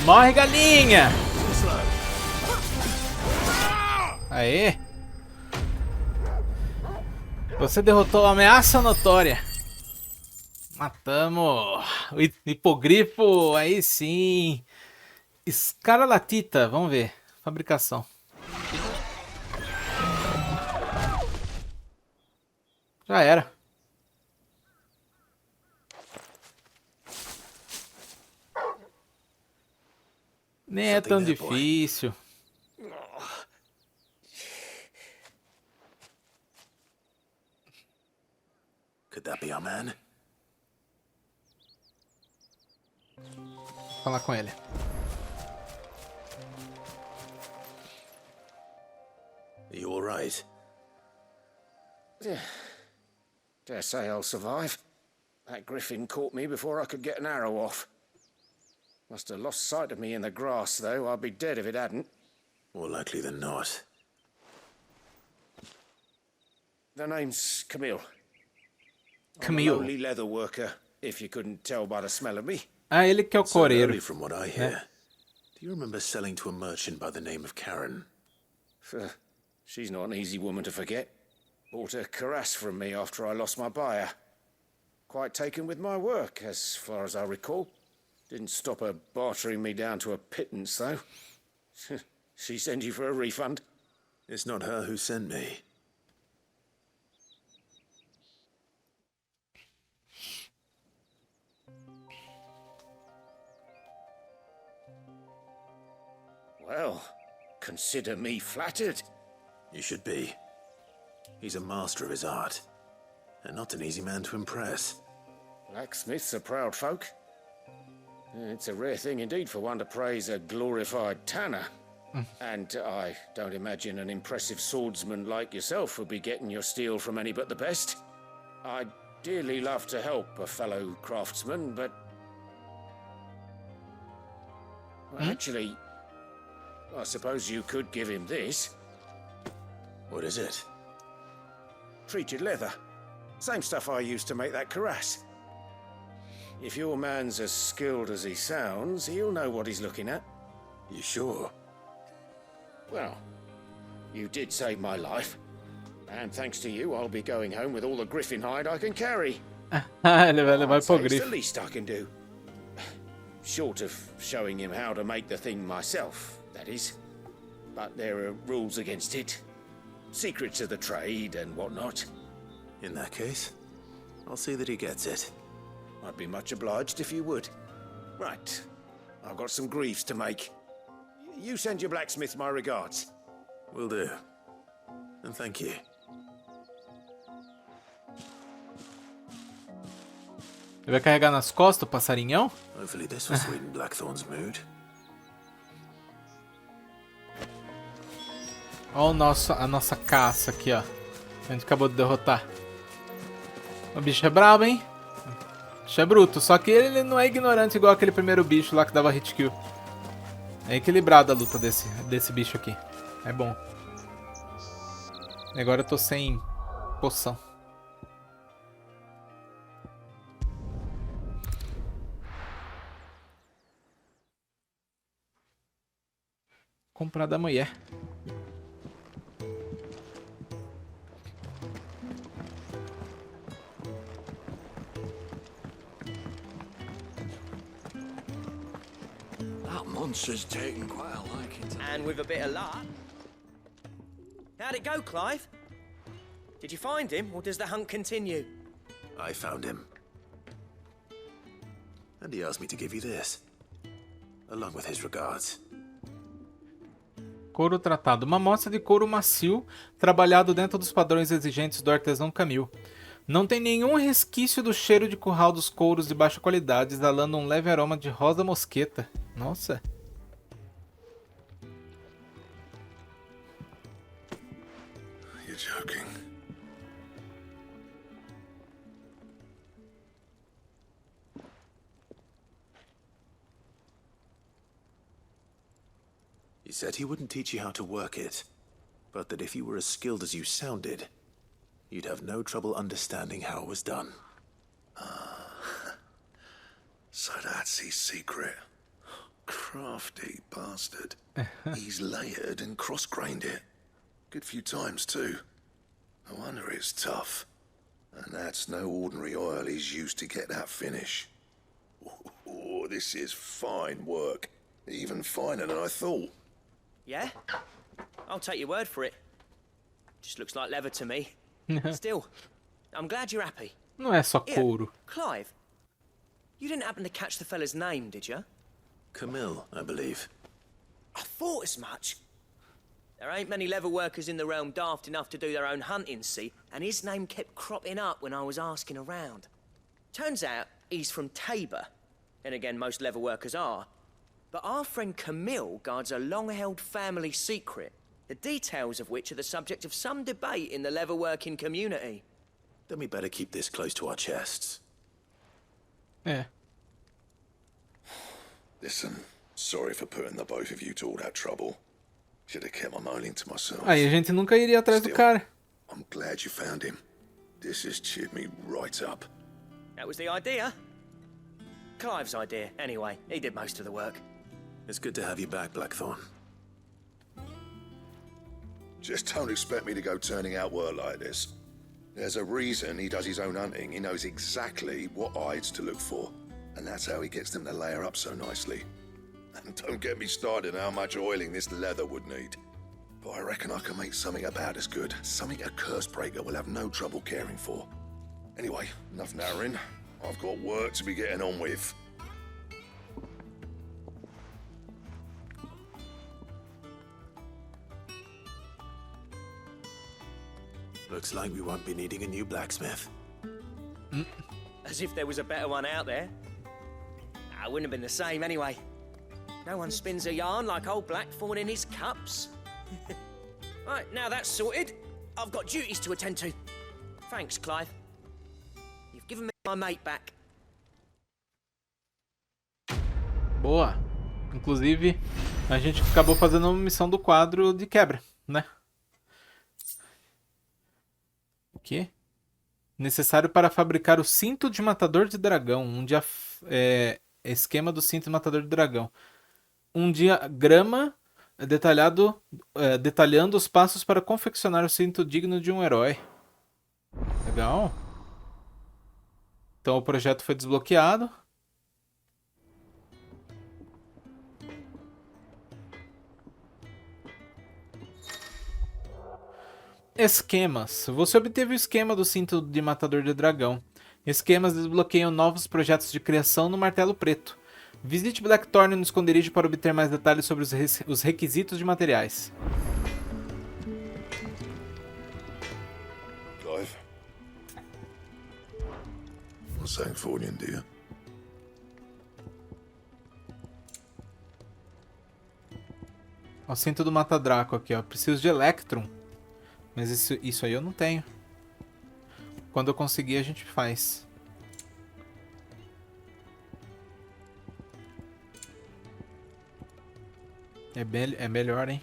Morre, galinha! Aê! Você derrotou a ameaça notória. Matamos! O hipogrifo, aí sim! Escaralatita, vamos ver. Fabricação. Já era. Nem é tão difícil. Could that be our man? Vou falar com ele. Are you all right? Dare say I'll survive. That griffin caught me before I could get an arrow off. Must have lost sight of me in the grass, though. I'd be dead if it hadn't. More likely than not. The name's Camille. Camille. I'm a lowly leather worker, if you couldn't tell by the smell of me. Ah, ele que é o coreiro. Early from what I hear. Do you remember selling to a merchant by the name of Karen? She's not an easy woman to forget. Bought a cuirass from me after I lost my buyer. Quite taken with my work, as far as I recall. Didn't stop her bartering me down to a pittance, though. She sent you for a refund? It's not her who sent me. Well, consider me flattered. You should be. He's a master of his art, and not an easy man to impress. Blacksmiths are proud folk. It's a rare thing indeed for one to praise a glorified tanner. And I don't imagine an impressive swordsman like yourself would be getting your steel from any but the best. I'd dearly love to help a fellow craftsman, but... Well, actually, I suppose you could give him this. What is it? Treated leather. Same stuff I used to make that cuirass. If your man's as skilled as he sounds, he'll know what he's looking at. You sure? Well, you did save my life. And thanks to you, I'll be going home with all the griffin hide I can carry. Ele vai levar pro It's the grifo. least I can do. Short of showing him how to make the thing myself, that is. But there are rules against it. Secrets of the trade and whatnot. In that case, I'll see that he gets it. I'd be much obliged if you would. Right. I've got some greaves to make. You send your blacksmith my regards. Will do. And thank you. Ele vai carregar nas costas o passarinhão? Hopefully this will sweeten Blackthorn's mood. Olha a nossa caça aqui, ó. A gente acabou de derrotar. O bicho é brabo, hein? O bicho é bruto. Só que ele não é ignorante igual aquele primeiro bicho lá que dava hit kill. É equilibrada a luta desse bicho aqui. É bom. E agora eu tô sem poção. Comprar da mulher. That monster's taking quite a liking to And with a bit of luck. How'd it go, Clive? Did you find him, or does the hunt continue? I found him. And he asked me to give you this. Along with his regards. Couro tratado. Uma amostra de couro macio, trabalhado dentro dos padrões exigentes do artesão Camil. Não tem nenhum resquício do cheiro de curral dos couros de baixa qualidade, exalando um leve aroma de rosa mosqueta. Nossa. You're joking. He said he wouldn't teach you how to work it, but that if you were as skilled as you sounded, you'd have no trouble understanding how it was done. So that's his secret. Crafty bastard. He's layered and cross-grained it. Good few times, too. No wonder it's tough. And that's no ordinary oil he's used to get that finish. Oh, this is fine work. Even finer than I thought. Yeah? I'll take your word for it. Just looks like leather to me. Still, I'm glad you're happy. Não é só Here, couro. Clive, you didn't happen to catch the fella's name, did you? Camille, I believe. I thought as much. There ain't many leather workers in the realm daft enough to do their own hunting, see? And his name kept cropping up when I was asking around. Turns out he's from Tabor. And again, most leather workers are. But our friend Camille guards a long-held family secret, the details of which are the subject of some debate in the leather-working community. Then we better keep this close to our chests. É. Listen, sorry for putting the both of you to all that trouble. Should have kept my moaning to myself. Aí a gente nunca iria atrás do cara. I'm glad you found him. This has cheered me right up. That was the idea. Clive's idea, anyway. He did most of the work. It's good to have you back, Blackthorn. Just don't expect me to go turning out work like this. There's a reason he does his own hunting. He knows exactly what hides to look for. And that's how he gets them to layer up so nicely. And don't get me started on how much oiling this leather would need. But I reckon I can make something about as good. Something a Cursebreaker will have no trouble caring for. Anyway, enough narrowing. I've got work to be getting on with. Looks like we won't be needing a new blacksmith. As if there was a better one out there. I wouldn't have been the same anyway. No one spins a yarn like old Blackthorn in his cups. Right, now that's sorted, I've got duties to attend to. Thanks, Clive. You've given me my mate back. Boa. Inclusive, a gente acabou fazendo uma missão do quadro de quebra, né? O quê? Necessário para fabricar o cinto de matador de dragão. Esquema do cinto de matador de dragão. Um diagrama detalhando os passos para confeccionar o cinto digno de um herói. Legal. Então o projeto foi desbloqueado. Esquemas. Você obteve o esquema do cinto de matador de dragão. Esquemas desbloqueiam novos projetos de criação no martelo preto. Visite Blackthorn no esconderijo para obter mais detalhes sobre os requisitos de materiais. Clive? What's that for you, dear? O cinto do mata-draco aqui, ó. Preciso de Electrum. Mas isso aí eu não tenho. Quando eu conseguir, a gente faz. É melhor, hein?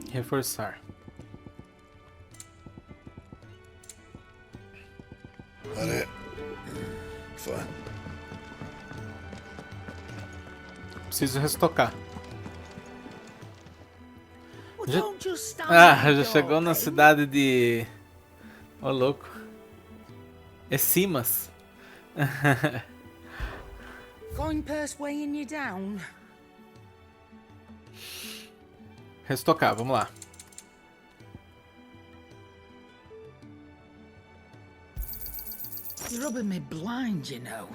Reforçar. That it? Fine. Preciso restocar. Já chegou na cidade de... Ô, louco. É Simas. Coin purse weighing you down. Restocar, vamos lá. You're rubbing me blind, you know.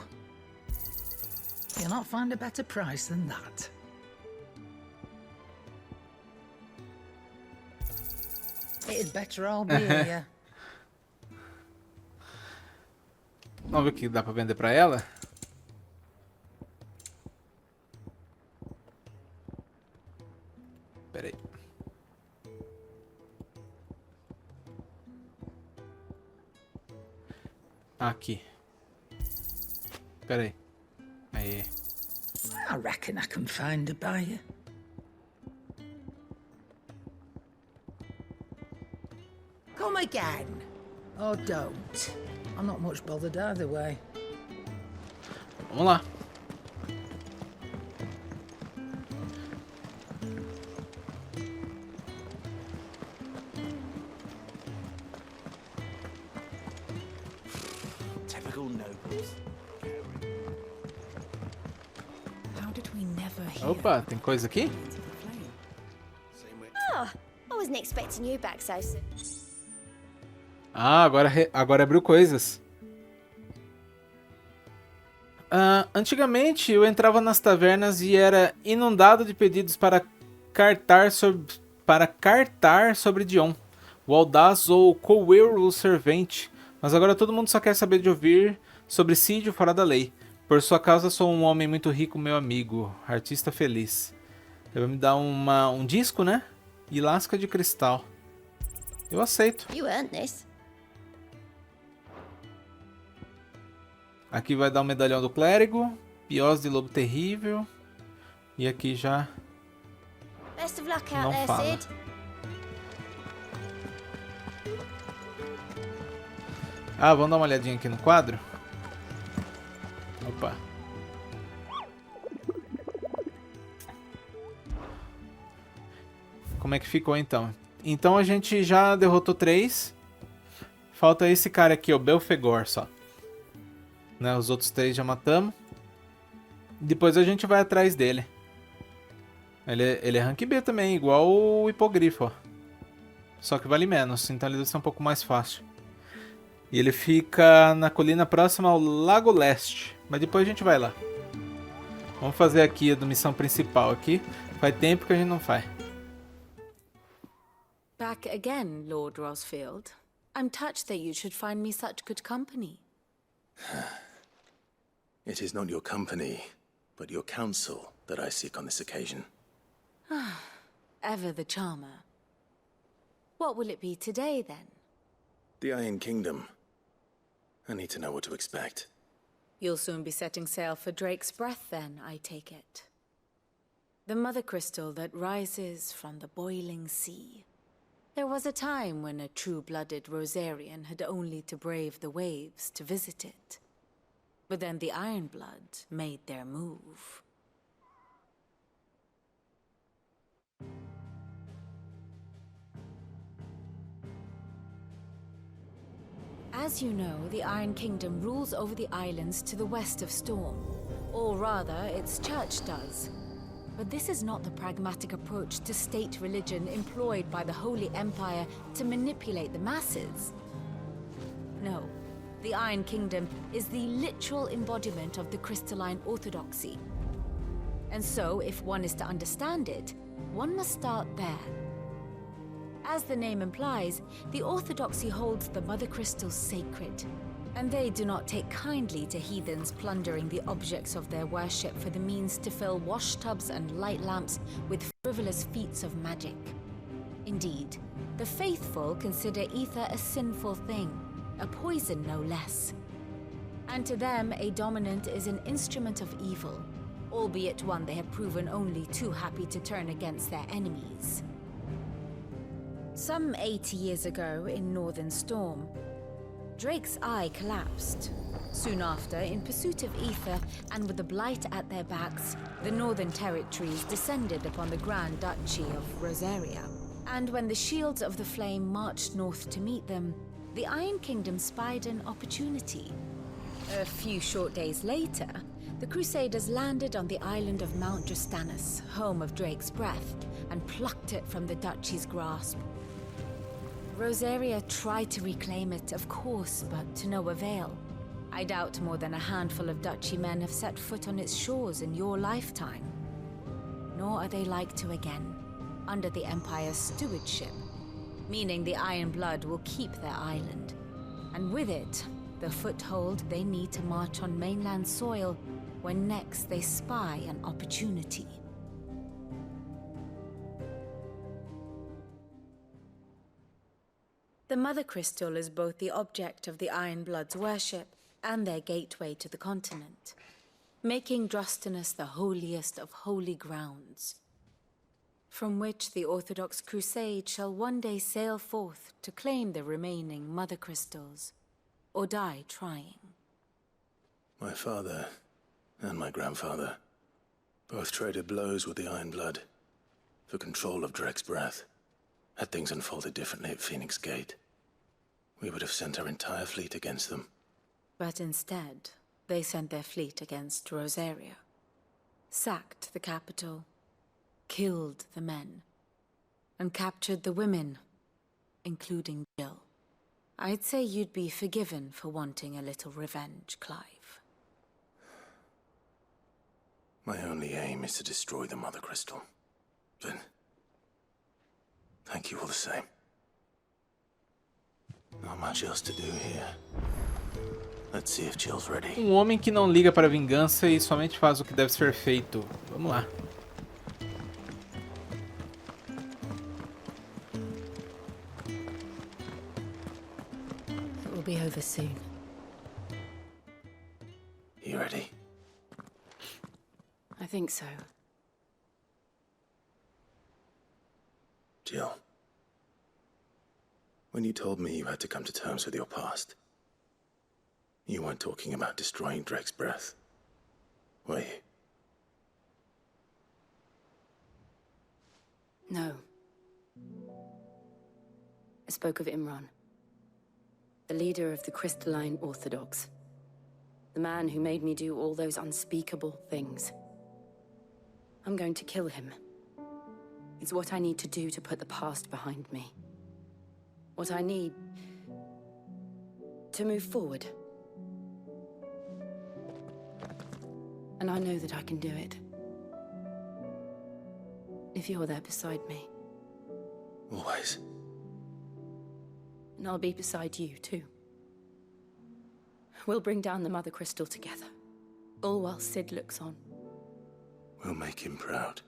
You'll not find a better price than that. It'd better all be here. Vamos ver o que dá pra vender pra ela. Pera aí. Aqui. Pera aí. Aí. I reckon I can find a buyer. Come again. Or don't. I'm not much bothered either way. Vamos lá. Typical nobles. How did we never hear? Opa, tem coisa aqui? Oh, I wasn't expecting you back so soon. Ah, agora abriu coisas. Antigamente eu entrava nas tavernas e era inundado de pedidos para cartar sobre Dion, o audaz ou Cowell o servente. Mas agora todo mundo só quer saber de ouvir sobre Sídio fora da lei. Por sua causa sou um homem muito rico, meu amigo, artista feliz. Ele vai me dar um disco, né? E lasca de cristal. Eu aceito. You earned this. Aqui vai dar um medalhão do clérigo, piós de lobo terrível. E aqui já Best of luck out não there, fala. Sid. Ah, vamos dar uma olhadinha aqui no quadro. Opa. Como é que ficou então? Então a gente já derrotou 3. Falta esse cara aqui, o Belfegor só. Né, os outros 3 já matamos. Depois a gente vai atrás dele. Ele é rank B também, igual o hipogrifo, ó. Só que vale menos, então ele deve ser um pouco mais fácil. E ele fica na colina próxima ao Lago Leste. Mas depois a gente vai lá. Vamos fazer aqui a missão principal aqui. Faz tempo que a gente não faz. Back again, Lord Rosfield. I'm touched that you should find me such good company. It is not your company, but your counsel that I seek on this occasion. Ever the charmer. What will it be today, then? The Iron Kingdom. I need to know what to expect. You'll soon be setting sail for Drake's Breath, then, I take it. The mother crystal that rises from the boiling sea. There was a time when a true-blooded Rosarian had only to brave the waves to visit it. But then the Ironblood made their move. As you know, the Iron Kingdom rules over the islands to the west of Storm. Or rather, its church does. But this is not the pragmatic approach to state religion employed by the Holy Empire to manipulate the masses. No, the Iron Kingdom is the literal embodiment of the crystalline orthodoxy. And so, if one is to understand it, one must start there. As the name implies, the orthodoxy holds the Mother Crystals sacred, and they do not take kindly to heathens plundering the objects of their worship for the means to fill washtubs and light lamps with frivolous feats of magic. Indeed, the faithful consider ether a sinful thing, a poison no less. And to them, a dominant is an instrument of evil, albeit one they have proven only too happy to turn against their enemies. Some 80 years ago, in Northern Storm, Drake's eye collapsed. Soon after, in pursuit of ether and with the blight at their backs, the Northern Territories descended upon the Grand Duchy of Rosaria. And when the Shields of the Flame marched north to meet them, the Iron Kingdom spied an opportunity. A few short days later, the Crusaders landed on the island of Mount Justanus, home of Drake's Breath, and plucked it from the Duchy's grasp. Rosaria tried to reclaim it, of course, but to no avail. I doubt more than a handful of duchy men have set foot on its shores in your lifetime. Nor are they like to again, under the Empire's stewardship, meaning the Iron Blood will keep their island. And with it, the foothold they need to march on mainland soil when next they spy an opportunity. The Mother Crystal is both the object of the Iron Blood's worship and their gateway to the continent, making Drostenus the holiest of holy grounds, from which the Orthodox Crusade shall one day sail forth to claim the remaining Mother Crystals, or die trying. My father and my grandfather both traded blows with the Iron Blood for control of Drek's breath. Had things unfolded differently at Phoenix Gate, we would have sent our entire fleet against them. But instead, they sent their fleet against Rosaria, sacked the capital, killed the men, and captured the women, including Jill. I'd say you'd be forgiven for wanting a little revenge, Clive. My only aim is to destroy the Mother Crystal. But thank you all the same. Not much else to do here. Let's see if Jill's ready. Homem que não liga para a vingança e somente faz o que deve ser feito. Vamos lá. It will be over soon. You ready? I think so. Jill. When you told me you had to come to terms with your past, you weren't talking about destroying Drek's breath, were you? No. I spoke of Imran, the leader of the Crystalline Orthodox. The man who made me do all those unspeakable things. I'm going to kill him. It's what I need to do to put the past behind me. What I need to move forward. And I know that I can do it. If you're there beside me. Always. And I'll be beside you, too. We'll bring down the Mother Crystal together. All while Sid looks on. We'll make him proud.